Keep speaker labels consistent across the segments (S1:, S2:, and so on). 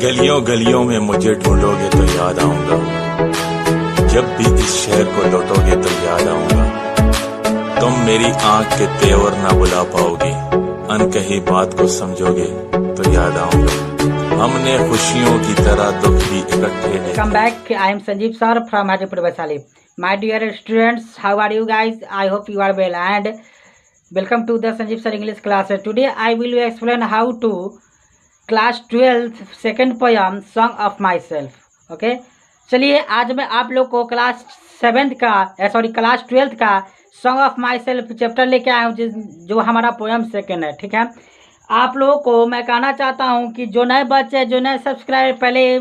S1: गलियों गलियों में मुझे ढूंढोगे तो याद आऊंगा, जब भी इस शहर को लौटोगे तो याद आऊंगा। तुम मेरी आंख के तेवर ना बुला पाओगे, अनकही बात को समझोगे तो याद आऊंगा। हमने खुशियों की तरह दुख भी इकट्ठे
S2: come back. I am Sanjeev sir from Hajipur Vaishali. My dear students, how are you guys? I hope you are well and welcome to the Sanjeev sir English class. Today I will explain how to class 12 second poem song of my self. Okay, चलिए आज मैं आप लोग को class 7th का class 12th का song of my self chapter लेके आया हूँ, जो हमारा पोयम सेकेंड है। ठीक है, आप लोगों को मैं कहना चाहता हूँ कि जो नए बच्चे, जो नए सब्सक्राइबर, पहले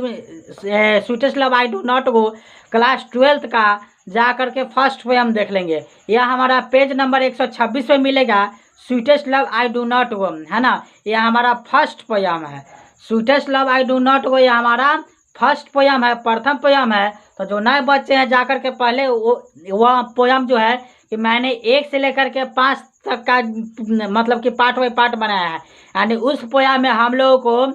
S2: sweetest love I do not go class 12th का जा करके फर्स्ट पोयम देख लेंगे। यह हमारा पेज नंबर 126 पे मिलेगा। Sweetest love I do not go, है ना, यह हमारा फर्स्ट पोयम है। Sweetest love I do not go यह हमारा फर्स्ट पोयम है, प्रथम पोयम है। तो जो नए बच्चे हैं जाकर के पहले वह पोयम जो है कि मैंने 1 से लेकर के 5 तक का मतलब कि पार्ट बाई पार्ट बनाया है, यानी उस पोयम में हम लोगों को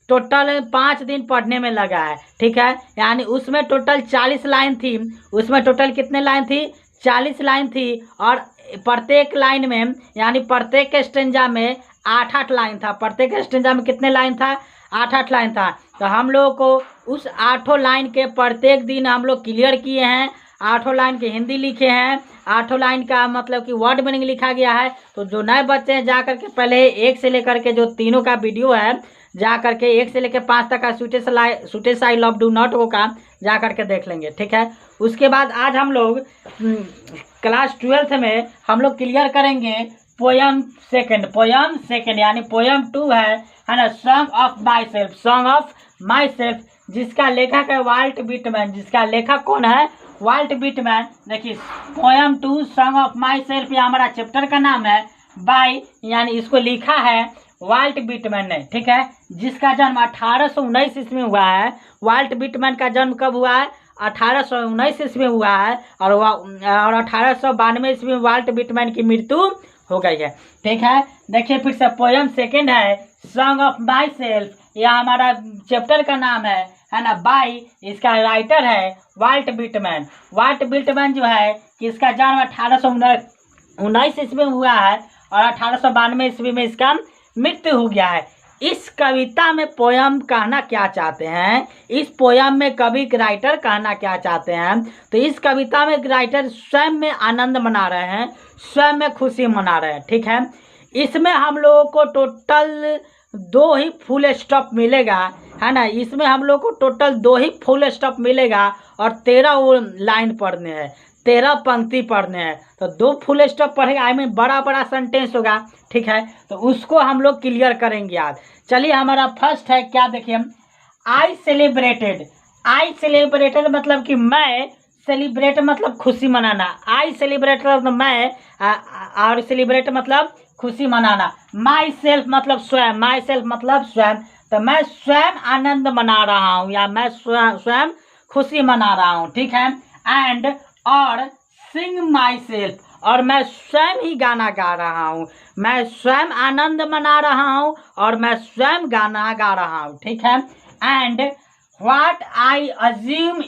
S2: टोटल 5 दिन पढ़ने में लगा है। ठीक है, यानी उसमें टोटल 40 लाइन थी। उसमें टोटल कितने लाइन थी? 40 लाइन थी। और प्रत्येक लाइन में यानी प्रत्येक स्टेंजा में 8-8 लाइन था। प्रत्येक स्टेंजा में कितने लाइन था? 8-8 लाइन था। तो हम लोग को उस 8 लाइन के प्रत्येक दिन हम लोग क्लियर किए हैं। 8 लाइन के हिंदी लिखे हैं, 8 लाइन का मतलब कि वर्ड मीनिंग लिखा गया है। तो जो नए बच्चे हैं जा करके पहले 1 से लेकर के जो तीनों का वीडियो है जा करके 1 से लेकर 5 तक का sweetest I love do not go का जा करके देख लेंगे। ठीक है, उसके बाद आज हम लोग क्लास 12th में हम लोग क्लियर करेंगे पोयम सेकेंड यानी पोयम 2 है ना, song of myself. Song of myself जिसका लेखक है वाल्ट विटमैन। जिसका लेखक कौन है? Walt Whitman. देखिए poem 2 song of myself, यह हमारा चैप्टर का नाम है। बाय यानी इसको लिखा है वाल्ट विटमैन ने। ठीक है, जिसका जन्म 1819 ईस्वी में हुआ है। वाल्ट विटमैन का जन्म कब हुआ है? 1819 ईस्वी में हुआ है। और 1892 ईस्वी में वाल्ट विटमैन की मृत्यु हो गई है। ठीक है, देखिए फिर से पोयम सेकेंड है सॉन्ग ऑफ माई सेल्फ, यह हमारा चैप्टर का नाम है ना। बाय इसका राइटर है वाल्ट विटमैन। वाल्ट विटमैन जो है कि इसका जन्म 1819 ईस्वी में हुआ है और 1892 ईस्वी में इसका मृत्यु हो गया है। इस कविता में पोयम कहना क्या चाहते हैं? इस पोयम में कवि राइटर कहना क्या चाहते हैं? तो इस कविता में राइटर स्वयं में आनंद मना रहे हैं, स्वयं में खुशी मना रहे हैं। ठीक है, इसमें हम लोगों को टोटल 2 ही फुल स्टॉप मिलेगा, है ना। इसमें हम लोग को टोटल 2 ही फुल स्टॉप मिलेगा और 13 लाइन पढ़ने हैं, 13 पंक्ति पढ़ने हैं। तो 2 फुल स्टॉप पढ़ेगा, आई मीन बड़ा बड़ा सेंटेंस होगा। ठीक है, तो उसको हम लोग क्लियर करेंगे आज। चलिए हमारा फर्स्ट है, क्या देखिए, आई सेलिब्रेटेड मतलब कि मैं, सेलिब्रेट मतलब खुशी मनाना। आई सेलिब्रेट मतलब मैं, और सेलिब्रेट मतलब खुशी मनाना। माई सेल्फ मतलब स्वयं, माई सेल्फ मतलब स्वयं। तो मैं स्वयं आनंद मना रहा हूँ या मैं स्वयं खुशी मना रहा हूँ। ठीक है, एंड और सिंग माई सेल्फ, और मैं स्वयं ही गाना गा रहा हूँ। मैं स्वयं आनंद मना रहा हूँ और मैं स्वयं गाना गा रहा हूँ। ठीक है, and what I assume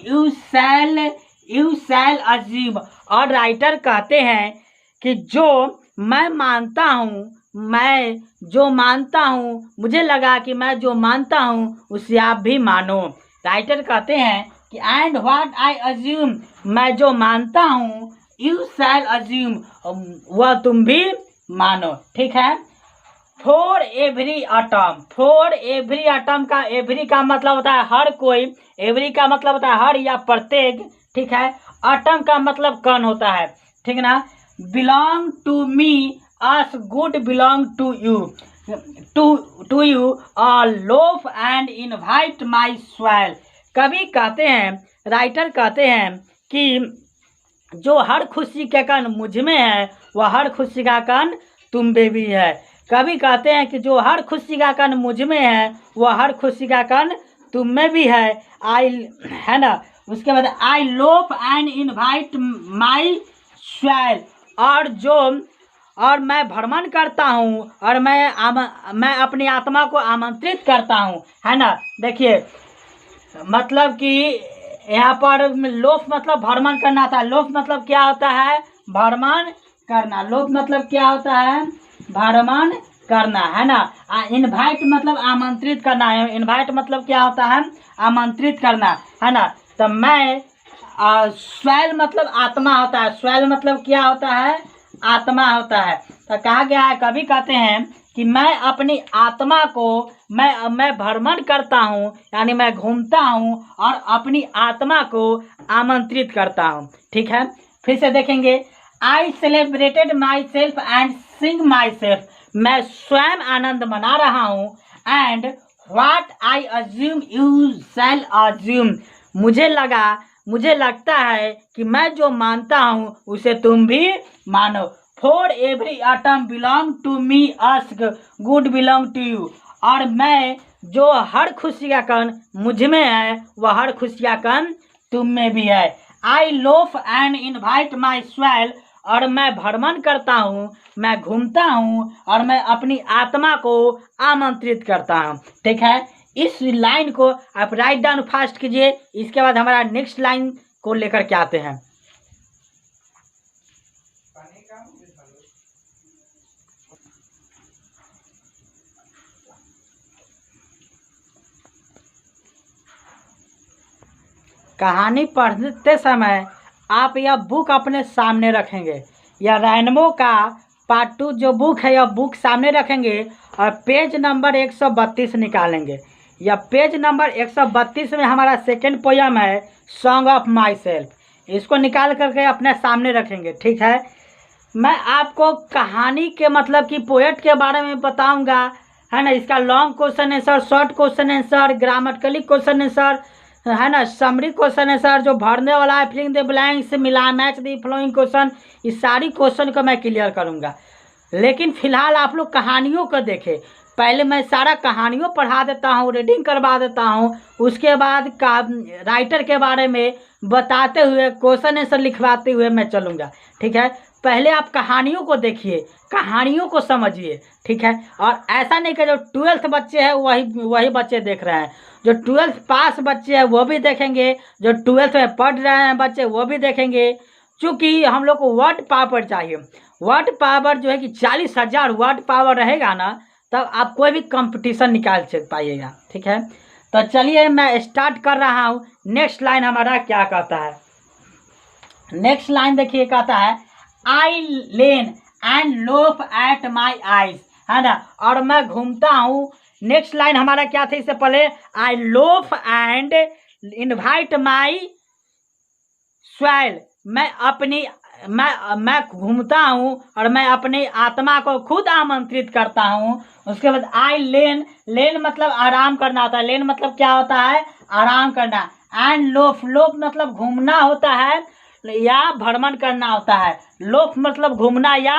S2: you shall assume, और राइटर कहते हैं कि जो मैं मानता हूँ, मैं जो मानता हूँ, मुझे लगा कि मैं जो मानता हूँ उसे आप भी मानो। राइटर कहते हैं कि एंड व्हाट आई अज्यूम, मैं जो मानता हूँ, यू शैल अज्यूम, वह तुम भी मानो। ठीक है, फॉर एवरी एटम का एवरी का मतलब होता है हर कोई, एवरी का मतलब होता है हर या प्रत्येक। ठीक है, एटम का मतलब कण होता है। ठीक है ना। Belong to me as good belong to you, to you loaf and invite my soul. कवि कहते हैं, राइटर कहते हैं कि जो हर खुशी का कण मुझ में है वह हर खुशी का कण तुम में भी है। कवि कहते हैं कि जो हर खुशी का कण मुझ में है वह हर खुशी का कण तुम में भी है। है ना। उसके बाद I loaf and invite my soul, और जो और मैं भ्रमण करता हूँ और मैं अपनी आत्मा को आमंत्रित करता हूँ, है ना। देखिए मतलब कि यहाँ पर लोफ मतलब भ्रमण करना था। लोफ मतलब क्या होता है? भ्रमण करना। लोफ मतलब क्या होता है? भ्रमण करना, है ना। इनवाइट मतलब आमंत्रित करना है। इनवाइट मतलब क्या होता है? आमंत्रित करना, है ना। तो मैं स्वैल मतलब आत्मा होता है। स्वैल मतलब क्या होता है? आत्मा होता है। तो कहा गया है, कभी कहते हैं कि मैं अपनी आत्मा को मैं भ्रमण करता हूँ, यानी मैं घूमता हूँ और अपनी आत्मा को आमंत्रित करता हूँ। ठीक है, फिर से देखेंगे। I celebrated my self and Singh my self. मैं स्वयं आनंद मना रहा हूँ। And what I assume you shall assume. मुझे लगता है कि मैं जो मानता हूँ उसे तुम भी मानो। For every atom belong to me as good belong to you. और मैं जो हर खुशी का कण मुझ में है वह हर खुशी का कण तुम में भी है। I loaf and invite my soul. और मैं भ्रमण करता हूँ, मैं घूमता हूँ और मैं अपनी आत्मा को आमंत्रित करता हूँ। ठीक है, इस लाइन को आप राइट डाउन फास्ट कीजिए। इसके बाद हमारा नेक्स्ट लाइन को लेकर के आते हैं। कहानी पढ़ते समय आप यह बुक अपने सामने रखेंगे। यह रैनबो का पार्ट 2 जो बुक है, यह बुक सामने रखेंगे और पेज नंबर 132 निकालेंगे। यह पेज नंबर 132 में हमारा सेकंड पोयम है, सॉन्ग ऑफ माई सेल्फ। इसको निकाल करके अपने सामने रखेंगे। ठीक है, मैं आपको कहानी के मतलब कि पोएट के बारे में बताऊंगा, है ना। इसका long question answer, short question answer, grammatically question answer, है ना, समरी क्वेश्चन आंसर जो भरने वाला है, फिलिंग द ब्लैंक्स, मिला मैच द फ्लोइंग क्वेश्चन, इस सारी क्वेश्चन को मैं क्लियर करूंगा। लेकिन फिलहाल आप लोग कहानियों को देखें। पहले मैं सारा कहानियों पढ़ा देता हूँ, रीडिंग करवा देता हूँ, उसके बाद का राइटर के बारे में बताते हुए क्वेश्चन आंसर लिखवाते हुए मैं चलूँगा। ठीक है, पहले आप कहानियों को देखिए, कहानियों को समझिए। ठीक है, और ऐसा नहीं कि जो 12th बच्चे हैं वही बच्चे देख रहे हैं। जो 12th पास बच्चे हैं वो भी देखेंगे, जो 12th में पढ़ रहे हैं बच्चे वो भी देखेंगे। चूँकि हम लोग को वर्ड पावर चाहिए। वर्ड पावर जो है कि 40,000 वर्ड पावर रहेगा ना, तब आप कोई भी कंपटीशन निकाल पाइएगा। ठीक है, तो चलिए मैं स्टार्ट कर रहा हूँ। नेक्स्ट लाइन हमारा क्या कहता है? नेक्स्ट लाइन देखिए, कहता है I lean and loaf at my ease, है ना, और मैं घूमता हूँ। नेक्स्ट लाइन हमारा क्या था इससे पहले? I loaf and invite my soul. मैं घूमता हूँ और मैं अपनी आत्मा को खुद आमंत्रित करता हूँ। उसके बाद आई लेन मतलब आराम करना होता है। लेन मतलब क्या होता है? आराम करना। एंड लोफ मतलब घूमना होता है या भ्रमण करना होता है। लोफ मतलब घूमना या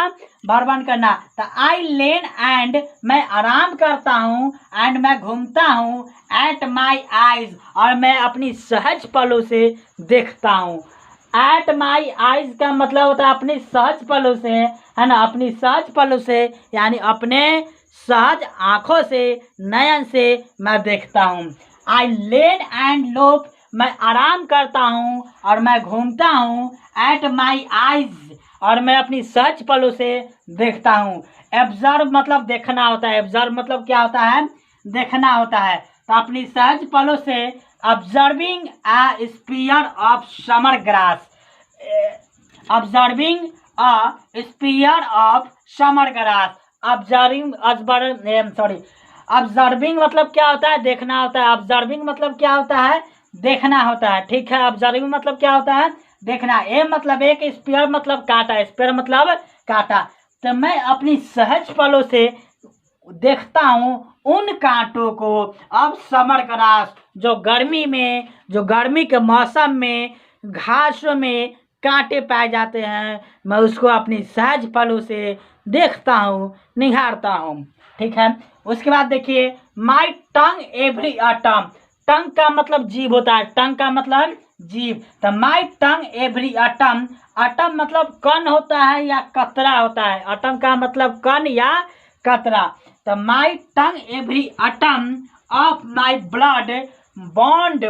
S2: भ्रमण करना। तो आई लेन एंड मैं आराम करता हूँ, एंड मैं घूमता हूँ, एट माई आईज और मैं अपनी सहज पलों से देखता हूँ। एट माई आईज का मतलब होता है अपनी सहज पलों से, है ना, अपनी सहज पलों से यानी अपने सहज आँखों से, नयन से मैं देखता हूँ। आई लेन एंड लोफ मैं आराम करता हूँ और मैं घूमता हूँ, एट माई आईज और मैं अपनी सहज पलों से देखता हूँ। एब्जर्व मतलब देखना होता है। एब्जर्व मतलब क्या होता है? देखना होता है। तो अपनी सहज पलों से observing a spear of summer grass. Observing a spear of summer grass. Observing मतलब क्या होता है? देखना होता है। ऑब्जर्विंग मतलब क्या होता है? देखना होता है। ठीक है, ऑब्जर्विंग मतलब क्या होता है? देखना। ए मतलब एक, स्पेयर मतलब कांटा, स्पेयर मतलब कांटा। तो मैं अपनी सहज पलों से देखता हूँ उन कांटों को। अब समर ग्रास जो गर्मी के मौसम में घासों में कांटे पाए जाते हैं, मैं उसको अपनी सहज पलों से देखता हूँ, निहारता हूँ। ठीक है, उसके बाद देखिए माई टंग एवरी अटम। टंग का मतलब जीभ होता है। टंग का मतलब जीभ। तो my tongue every autumn, autumn मतलब कण होता है या कतरा होता है, अटम का मतलब कण या कतरा। तो my tongue every atom of my blood bond,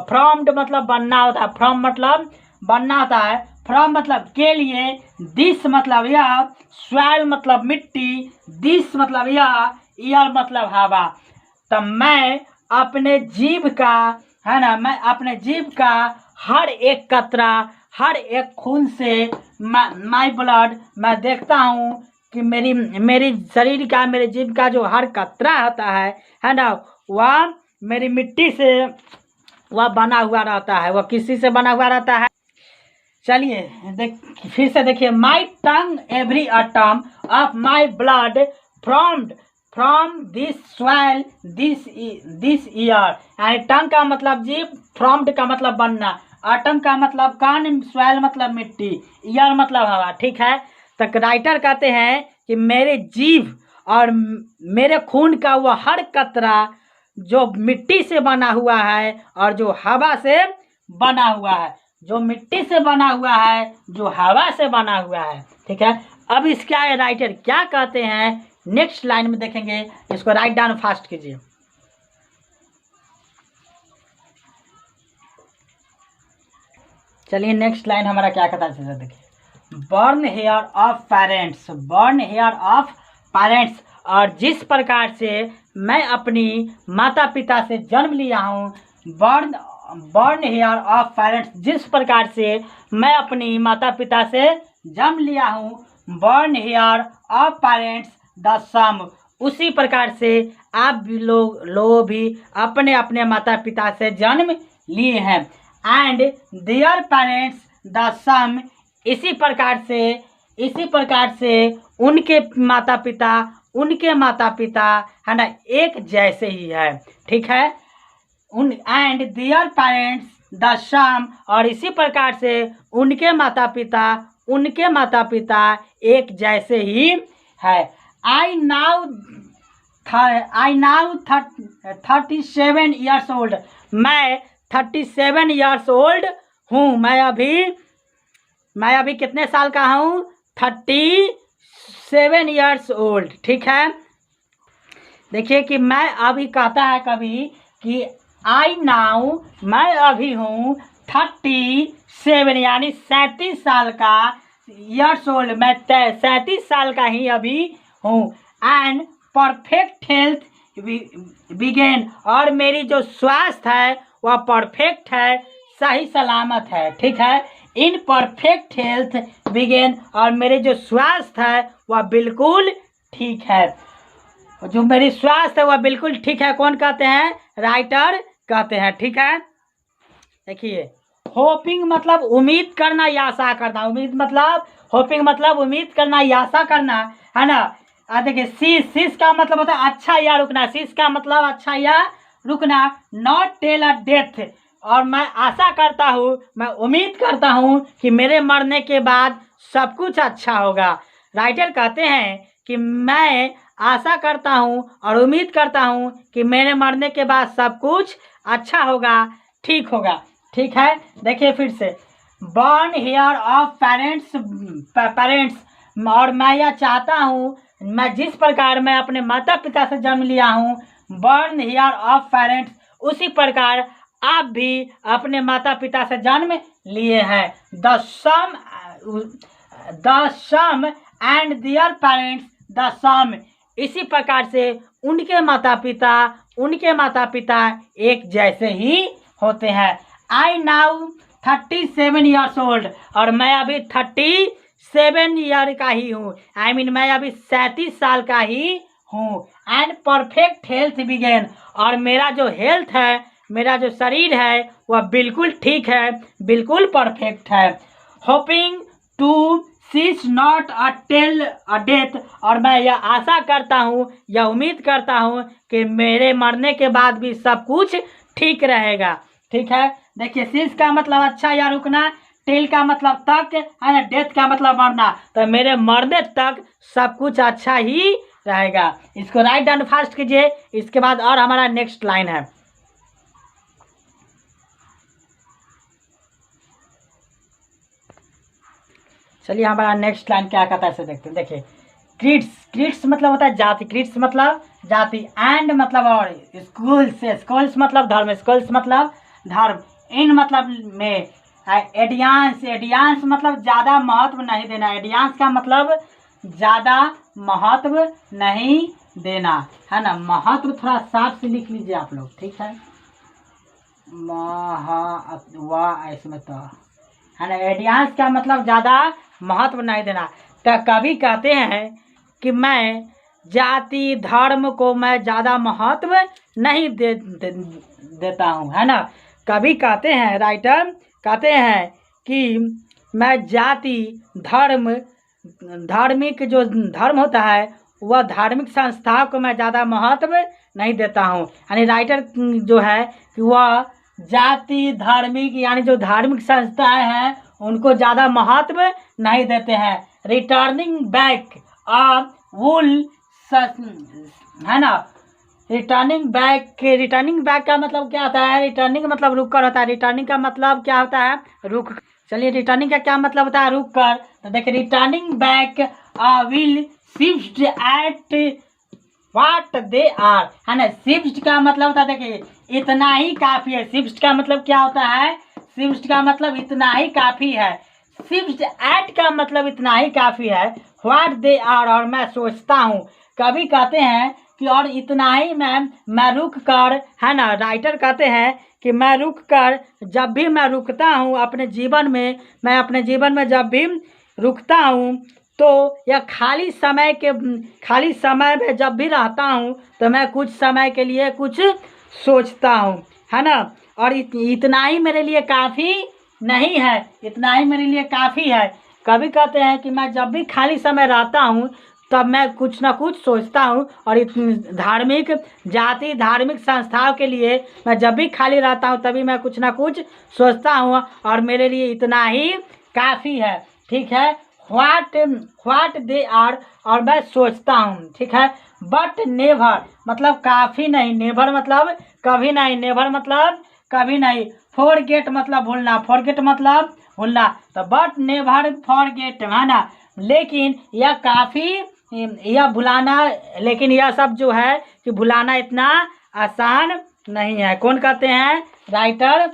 S2: formed मतलब बनना होता है, फ्रॉम मतलब बनना होता है, फ्रॉम मतलब के लिए, दिस मतलब यह, स्वैल मतलब मिट्टी, दिस मतलब यह, ईयर मतलब हवा। तो मैं अपने जीभ का, है ना, मैं अपने जीभ का हर एक कतरा, हर एक खून से, माई ब्लड, मैं देखता हूँ कि मेरी शरीर का, मेरे जीभ का जो हर कतरा होता है ना, वह मेरी मिट्टी से वह बना हुआ रहता है। वह किसी से बना हुआ रहता है? चलिए फिर से देखिए, my tongue every atom of my blood formed from this soil this air. यानी टंग का मतलब जीभ, फ्रॉम्ड का मतलब बनना, अटम का मतलब कान, स्वैल मतलब मिट्टी, ईयर मतलब हवा। ठीक है, तक राइटर कहते हैं कि मेरे जीभ और मेरे खून का वह हर कतरा जो मिट्टी से बना हुआ है और जो हवा से बना हुआ है, जो मिट्टी से बना हुआ है, जो हवा से बना हुआ है। ठीक है, अब इसका राइटर क्या कहते हैं नेक्स्ट लाइन में देखेंगे। इसको राइट डाउन फास्ट कीजिए। चलिए नेक्स्ट लाइन हमारा क्या कहता है, देखिए, born here of parents, born here of parents, और जिस प्रकार से मैं अपनी माता पिता से जन्म लिया हूँ, बर्न हेयर ऑफ पेरेंट्स, जिस प्रकार से मैं अपनी माता पिता से जन्म लिया हूँ, born here of parents the same, उसी प्रकार से आप भी लोग भी अपने अपने माता पिता से जन्म लिए हैं। And their parents the same, इसी प्रकार से उनके माता पिता है ना एक जैसे ही है। ठीक है, एंड देयर पेरेंट्स द सम, और इसी प्रकार से उनके माता पिता एक जैसे ही है। आई नाउ 37 ईयर्स ओल्ड, मैं 37 ईयर्स ओल्ड हूँ। मैं अभी कितने साल का हूँ? 37 ईयर्स ओल्ड। ठीक है, देखिए कि मैं अभी कहता है कभी कि आई नाउ, मैं अभी हूँ 37 यानी 37 साल का, ईयर्स ओल्ड मैं 37 साल का ही अभी हूँ। एंड परफेक्ट हेल्थ बिगेन, और मेरी जो स्वास्थ्य है वह परफेक्ट है, सही सलामत है। ठीक है, इन परफेक्ट हेल्थ बिगेन, और मेरे जो स्वास्थ्य है वह बिल्कुल ठीक है, जो मेरी स्वास्थ्य है वह बिल्कुल ठीक है। कौन कहते हैं? राइटर कहते हैं। ठीक है, देखिए, होपिंग मतलब उम्मीद करना या आशा करना, होपिंग मतलब उम्मीद करना या आशा करना, है ना। देखिए, सीस का मतलब होता है अच्छा या रुकना, सीस का मतलब अच्छा या रुकना। नॉट टेल अ डेथ, और मैं आशा करता हूँ, मैं उम्मीद करता हूँ कि मेरे मरने के बाद सब कुछ अच्छा होगा। राइटर कहते हैं कि मैं आशा करता हूँ और उम्मीद करता हूँ कि मेरे मरने के बाद सब कुछ अच्छा होगा, ठीक होगा। ठीक है, देखिए फिर से, बर्न हेयर ऑफ पेरेंट्स, और मैं यह चाहता हूँ, मैं जिस प्रकार मैं अपने माता पिता से जन्म लिया हूँ, बर्न हेयर ऑफ पेरेंट्स, उसी प्रकार आप भी अपने माता पिता से जन्म लिए हैं। The same and their parents the same, इसी प्रकार से उनके माता पिता एक जैसे ही होते हैं। आई नाउ 37 ईयर्स ओल्ड, और मैं अभी 37 ईयर का ही हूँ, मैं अभी 37 साल का ही हूँ। एंड परफेक्ट हेल्थ बिगेन, और मेरा जो हेल्थ है, मेरा जो शरीर है वह बिल्कुल ठीक है, बिल्कुल परफेक्ट है। Hoping to cease not a death, और मैं यह आशा करता हूँ या उम्मीद करता हूँ कि मेरे मरने के बाद भी सब कुछ ठीक रहेगा। ठीक है, देखिए, सीज का मतलब अच्छा या रुकना, टेल का मतलब तक, है ना, डेथ का मतलब मरना। तो मेरे मरने तक सब कुछ अच्छा ही रहेगा। इसको राइट डाउन फास्ट कीजिए। इसके बाद और हमारा नेक्स्ट लाइन है, चलिए हमारा नेक्स्ट लाइन क्या कहता है इसे देखते हैं। देखिए क्रिट्स, क्रिट्स मतलब होता है जाति, क्रिट्स मतलब जाति, एंड मतलब और, स्कूल्स, स्कूल्स मतलब धर्म, स्कूल्स मतलब धर्म, इन मतलब में, एडियांस, एडियांस मतलब ज़्यादा महत्व नहीं देना, एडियांस का मतलब ज़्यादा महत्व नहीं देना, है ना। महत्व थोड़ा साफ से लिख लीजिए आप लोग, ठीक है। इसमें तो है ना, एडियांस का मतलब ज़्यादा महत्व नहीं देना। तो कभी कहते हैं कि मैं जाति धर्म को मैं ज़्यादा महत्व नहीं देता हूँ, है ना। कभी कहते हैं, राइटर कहते हैं कि मैं जाति धर्म, धार्मिक जो धर्म होता है वह धार्मिक संस्थाओं को मैं ज़्यादा महत्व नहीं देता हूँ। यानी राइटर जो है कि वह जाति धार्मिक यानी जो धार्मिक संस्थाएं हैं उनको ज़्यादा महत्व नहीं देते हैं। रिटर्निंग बैक वुल, है ना। रिटर्निंग बैक का मतलब क्या होता है? रिटर्निंग मतलब रुक कर होता है। रिटर्निंग का मतलब क्या होता है? रुक। चलिए रिटर्निंग का क्या मतलब होता है? रुक कर। तो देखिए returning back will shift at what they are, है ना। शिफ्ट का मतलब होता है, देखिए इतना ही काफ़ी है। शिफ्ट का मतलब क्या होता है? शिफ्ट का मतलब इतना ही काफ़ी है। शिफ्ट एट का मतलब इतना ही काफ़ी है। व्हाट दे आर, और मैं सोचता हूँ। कभी कहते हैं कि और इतना ही मैं रुक कर, है ना। राइटर कहते हैं कि मैं रुक कर, जब भी मैं रुकता हूँ अपने जीवन में, मैं अपने जीवन में जब भी रुकता हूँ तो यह खाली समय में जब भी रहता हूँ तो मैं कुछ समय के लिए कुछ सोचता हूँ, है ना। और इतना ही मेरे लिए काफ़ी नहीं है, इतना ही मेरे लिए काफ़ी है। कभी कहते हैं कि मैं जब भी खाली समय रहता हूँ तब मैं कुछ ना कुछ सोचता हूँ, और धार्मिक जाति धार्मिक संस्थाओं के लिए मैं जब भी खाली रहता हूँ तभी मैं कुछ ना कुछ सोचता हूँ, और मेरे लिए इतना ही काफ़ी है, ठीक है। व्हाट दे आर, और मैं सोचता हूँ, ठीक है। बट नेवर मतलब काफ़ी नहीं, नेवर मतलब कभी नहीं, नेवर मतलब कभी नहीं। फॉरगेट मतलब भूलना, फॉरगेट मतलब भूलना। तो बट नेवर फॉरगेट, है ना। लेकिन यह काफ़ी, यह भुलाना, लेकिन यह सब जो है कि भुलाना इतना आसान नहीं है। कौन कहते हैं? राइटर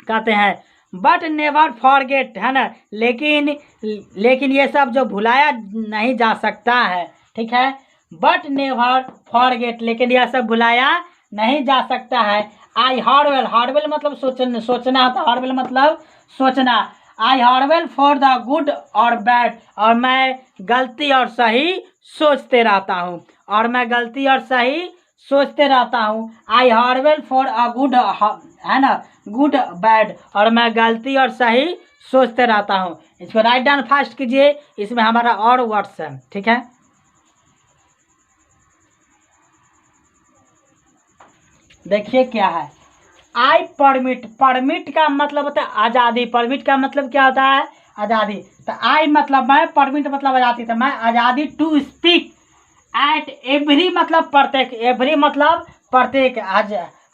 S2: कहते हैं बट नेवर फॉरगेट, है ना। लेकिन ये सब जो भुलाया नहीं जा सकता है, ठीक है। बट नेवर फॉरगेट, लेकिन यह सब भुलाया नहीं जा सकता है। आई हॉर्वेल, हॉर्वेल मतलब सोचना होता है। हॉर्वेल मतलब सोचना। आई हॉर्वेल फॉर द गुड और बैड, और मैं गलती और सही सोचते रहता हूँ, और मैं गलती और सही सोचते रहता हूँ। आई हॉर्वेल फॉर अ गुड, है ना, गुड बैड, और मैं गलती और सही सोचते रहता हूँ। इसको राइट डाउन फास्ट कीजिए, इसमें हमारा और वर्ड्स है, ठीक है। देखिए क्या है। आई परमिट, परमिट का मतलब होता है आज़ादी। परमिट का मतलब क्या होता है? आज़ादी। तो आई मतलब मैं, परमिट मतलब आज़ादी। तो मैं आज़ादी टू स्पीक एट एवरी मतलब प्रत्येक, एवरी मतलब प्रत्येक।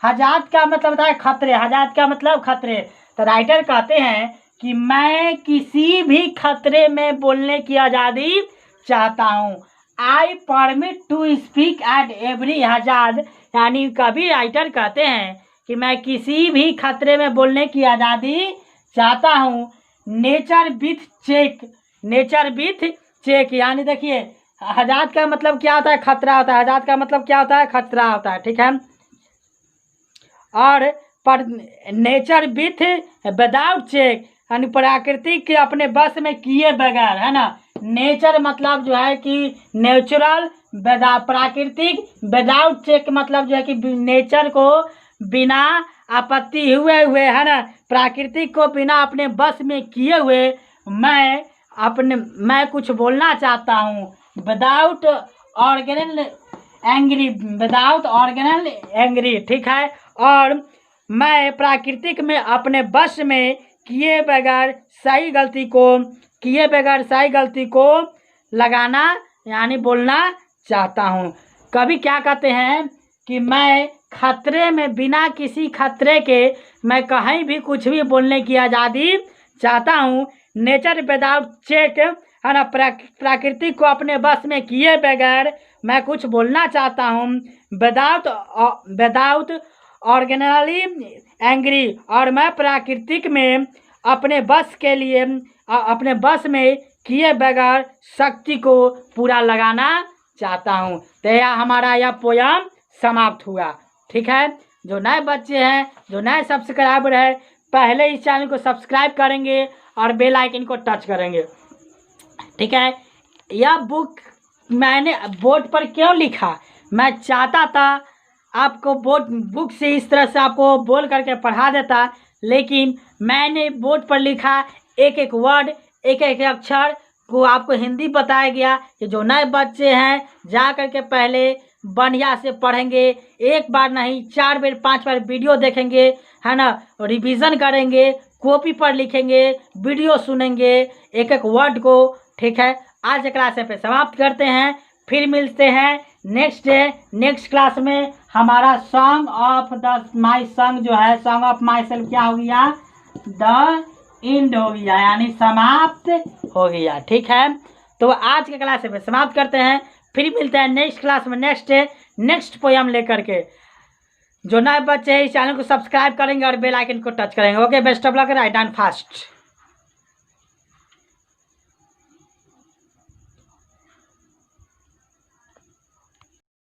S2: हजात का मतलब होता है खतरे, हजात का मतलब खतरे। तो राइटर कहते हैं कि मैं किसी भी खतरे में बोलने की आज़ादी चाहता हूँ। I permit to speak at every hazard, यानी कभी राइटर कहते हैं कि मैं किसी भी खतरे में बोलने की आज़ादी चाहता हूँ। Nature with check, nature with check, यानी देखिए हजात का मतलब क्या होता है? खतरा होता है। हजात का मतलब क्या होता है? खतरा होता है, ठीक है। और पर नेचर विथ विदाउट चेक, यानी प्राकृतिक के अपने बस में किए बगैर, है ना। नेचर मतलब जो है कि नेचुरल, प्राकृतिक, विदाउट चेक मतलब जो है कि नेचर को बिना आपत्ति हुए, है ना, प्राकृतिक को बिना अपने बस में किए हुए मैं कुछ बोलना चाहता हूँ। Without organelle angry, without organelle angry, ठीक है। और मैं प्राकृतिक में अपने बस में किए बगैर सही गलती को लगाना यानी बोलना चाहता हूँ। कभी क्या कहते हैं कि मैं खतरे में, बिना किसी खतरे के मैं कहीं भी कुछ भी बोलने की आज़ादी चाहता हूँ। नेचर विदाउट चेक, है ना, प्रकृति को अपने बस में किए बगैर मैं कुछ बोलना चाहता हूँ। विदाउट ऑर्गेनली एंग्री, और मैं प्राकृतिक में अपने बस के लिए अपने बस में किए बगैर शक्ति को पूरा लगाना चाहता हूँ। तो यह हमारा यह पोयम समाप्त हुआ। ठीक है, जो नए बच्चे हैं, जो नए सब्सक्राइबर है, पहले इस चैनल को सब्सक्राइब करेंगे और बेल आइकन को टच करेंगे। ठीक है, यह बुक मैंने बोर्ड पर क्यों लिखा, मैं चाहता था आपको बोर्ड बुक से इस तरह से आपको बोल करके पढ़ा देता, लेकिन मैंने बोर्ड पर लिखा एक एक वर्ड, एक एक अक्षर को आपको हिंदी बताया गया कि जो नए बच्चे हैं जा करके पहले बढ़िया से पढ़ेंगे, एक बार नहीं 4 बार 5 बार वीडियो देखेंगे, है ना, रिवीजन करेंगे, कॉपी पर लिखेंगे, वीडियो सुनेंगे एक एक वर्ड को। ठीक है, आज क्लास पे समाप्त करते हैं, फिर मिलते हैं नेक्स्ट डे नेक्स्ट क्लास में। हमारा song of the my song जो है, सॉन्ग ऑफ माई सेल्फ क्या हो गया, द एंड हो गया, यानी समाप्त हो गया। ठीक है, तो आज के क्लास में समाप्त करते हैं, फिर मिलते हैं नेक्स्ट क्लास में नेक्स्ट पोयम लेकर के। जो नए बच्चे हैं इस चैनल को सब्सक्राइब करेंगे और बेल आइकन को टच करेंगे। Okay, best of luck, right and fast.